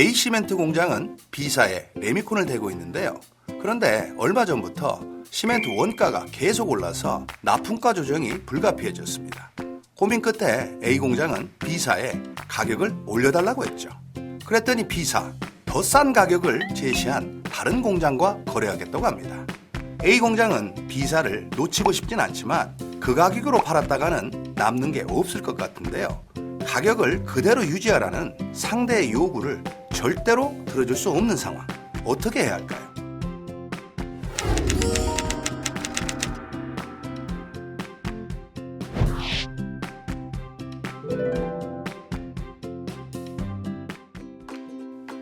A시멘트 공장은 B사에 레미콘을 대고 있는데요. 그런데 얼마 전부터 시멘트 원가가 계속 올라서 납품가 조정이 불가피해졌습니다. 고민 끝에 A공장은 B사에 가격을 올려달라고 했죠. 그랬더니 B사, 더 싼 가격을 제시한 다른 공장과 거래하겠다고 합니다. A공장은 B사를 놓치고 싶진 않지만 그 가격으로 팔았다가는 남는 게 없을 것 같은데요. 가격을 그대로 유지하라는 상대의 요구를 절대로 들어줄 수 없는 상황. 어떻게 해야 할까요?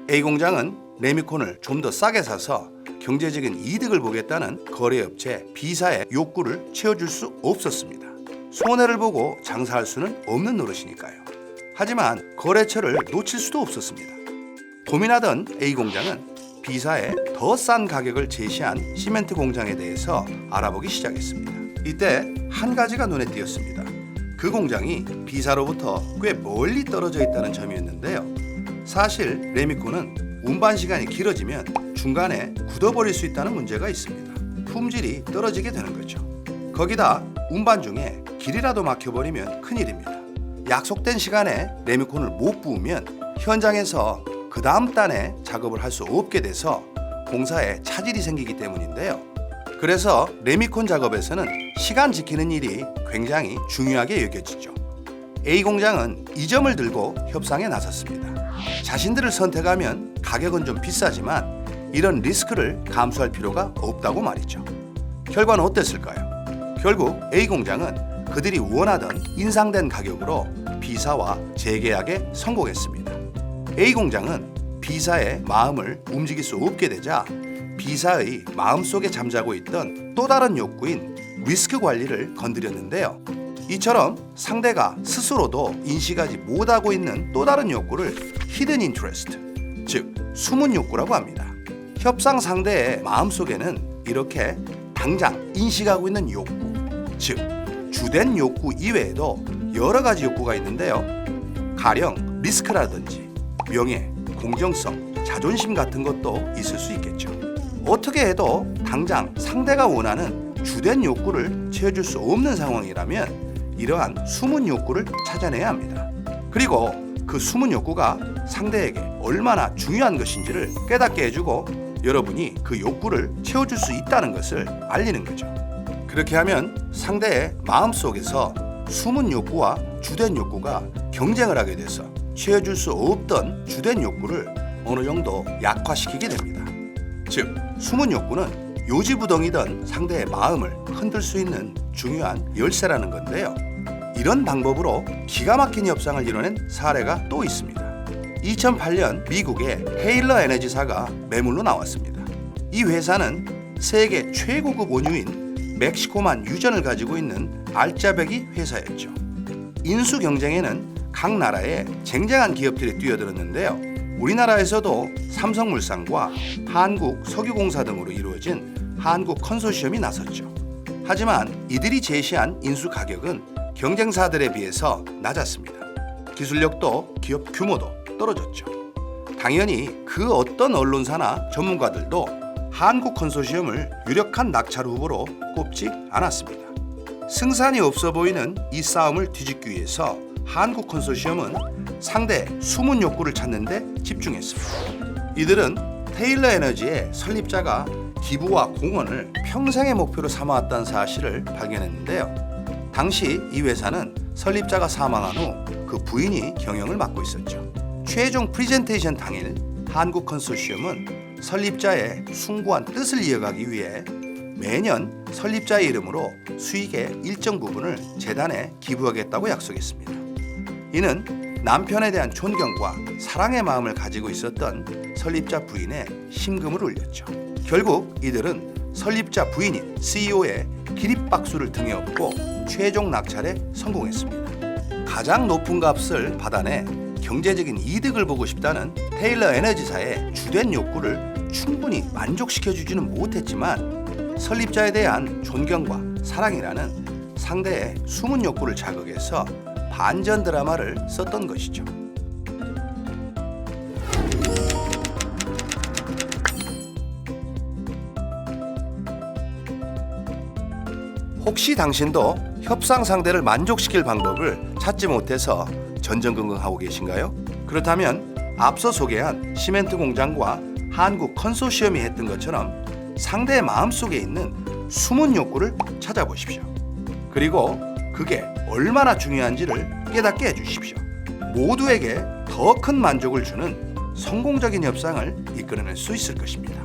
A공장은 레미콘을 좀 더 싸게 사서 경제적인 이득을 보겠다는 거래업체 B사의 욕구를 채워줄 수 없었습니다. 손해를 보고 장사할 수는 없는 노릇이니까요. 하지만 거래처를 놓칠 수도 없었습니다. 고민하던 A공장은 B사에 더 싼 가격을 제시한 시멘트 공장에 대해서 알아보기 시작했습니다. 이때 한 가지가 눈에 띄었습니다. 그 공장이 B사로부터 꽤 멀리 떨어져 있다는 점이었는데요. 사실 레미콘은 운반 시간이 길어지면 중간에 굳어버릴 수 있다는 문제가 있습니다. 품질이 떨어지게 되는 거죠. 거기다 운반 중에 길이라도 막혀버리면 큰일입니다. 약속된 시간에 레미콘을 못 부으면 현장에서 그 다음 단에 작업을 할 수 없게 돼서 공사에 차질이 생기기 때문인데요. 그래서 레미콘 작업에서는 시간 지키는 일이 굉장히 중요하게 여겨지죠. A공장은 이 점을 들고 협상에 나섰습니다. 자신들을 선택하면 가격은 좀 비싸지만 이런 리스크를 감수할 필요가 없다고 말이죠. 결과는 어땠을까요? 결국 A공장은 그들이 원하던 인상된 가격으로 B사와 재계약에 성공했습니다. A공장은 B사의 마음을 움직일 수 없게 되자 B사의 마음속에 잠자고 있던 또 다른 욕구인 리스크 관리를 건드렸는데요. 이처럼 상대가 스스로도 인식하지 못하고 있는 또 다른 욕구를 히든 인트레스트, 즉 숨은 욕구라고 합니다. 협상 상대의 마음속에는 이렇게 당장 인식하고 있는 욕구, 즉 주된 욕구 이외에도 여러 가지 욕구가 있는데요. 가령 리스크라든지 명예, 공정성, 자존심 같은 것도 있을 수 있겠죠. 어떻게 해도 당장 상대가 원하는 주된 욕구를 채워줄 수 없는 상황이라면 이러한 숨은 욕구를 찾아내야 합니다. 그리고 그 숨은 욕구가 상대에게 얼마나 중요한 것인지를 깨닫게 해주고 여러분이 그 욕구를 채워줄 수 있다는 것을 알리는 거죠. 그렇게 하면 상대의 마음속에서 숨은 욕구와 주된 욕구가 경쟁을 하게 돼서 채워줄 수 없던 주된 욕구를 어느 정도 약화시키게 됩니다. 즉, 숨은 욕구는 요지부동이던 상대의 마음을 흔들 수 있는 중요한 열쇠라는 건데요. 이런 방법으로 기가 막힌 협상을 이뤄낸 사례가 또 있습니다. 2008년 미국의 테일러 에너지사가 매물로 나왔습니다. 이 회사는 세계 최고급 원유인 멕시코만 유전을 가지고 있는 알짜배기 회사였죠. 인수 경쟁에는 각 나라의 쟁쟁한 기업들이 뛰어들었는데요. 우리나라에서도 삼성물산과 한국석유공사 등으로 이루어진 한국 컨소시엄이 나섰죠. 하지만 이들이 제시한 인수 가격은 경쟁사들에 비해서 낮았습니다. 기술력도 기업 규모도 떨어졌죠. 당연히 그 어떤 언론사나 전문가들도 한국 컨소시엄을 유력한 낙찰 후보로 꼽지 않았습니다. 승산이 없어 보이는 이 싸움을 뒤집기 위해서 한국 컨소시엄은 상대의 숨은 욕구를 찾는 데 집중했습니다. 이들은 테일러 에너지의 설립자가 기부와 공헌을 평생의 목표로 삼아왔다는 사실을 발견했는데요. 당시 이 회사는 설립자가 사망한 후 그 부인이 경영을 맡고 있었죠. 최종 프리젠테이션 당일 한국 컨소시엄은 설립자의 숭고한 뜻을 이어가기 위해 매년 설립자의 이름으로 수익의 일정 부분을 재단에 기부하겠다고 약속했습니다. 이는 남편에 대한 존경과 사랑의 마음을 가지고 있었던 설립자 부인의 심금을 울렸죠. 결국 이들은 설립자 부인인 CEO의 기립박수를 등에 업고 최종 낙찰에 성공했습니다. 가장 높은 값을 받아내 경제적인 이득을 보고 싶다는 테일러 에너지사의 주된 욕구를 충분히 만족시켜주지는 못했지만 설립자에 대한 존경과 사랑이라는 상대의 숨은 욕구를 자극해서 반전 드라마를 썼던 것이죠. 혹시 당신도 협상 상대를 만족시킬 방법을 찾지 못해서 전전긍긍하고 계신가요? 그렇다면 앞서 소개한 시멘트 공장과 한국 컨소시엄이 했던 것처럼 상대의 마음속에 있는 숨은 욕구를 찾아보십시오. 그리고 그게 얼마나 중요한지를 깨닫게 해주십시오. 모두에게 더 큰 만족을 주는 성공적인 협상을 이끌어낼 수 있을 것입니다.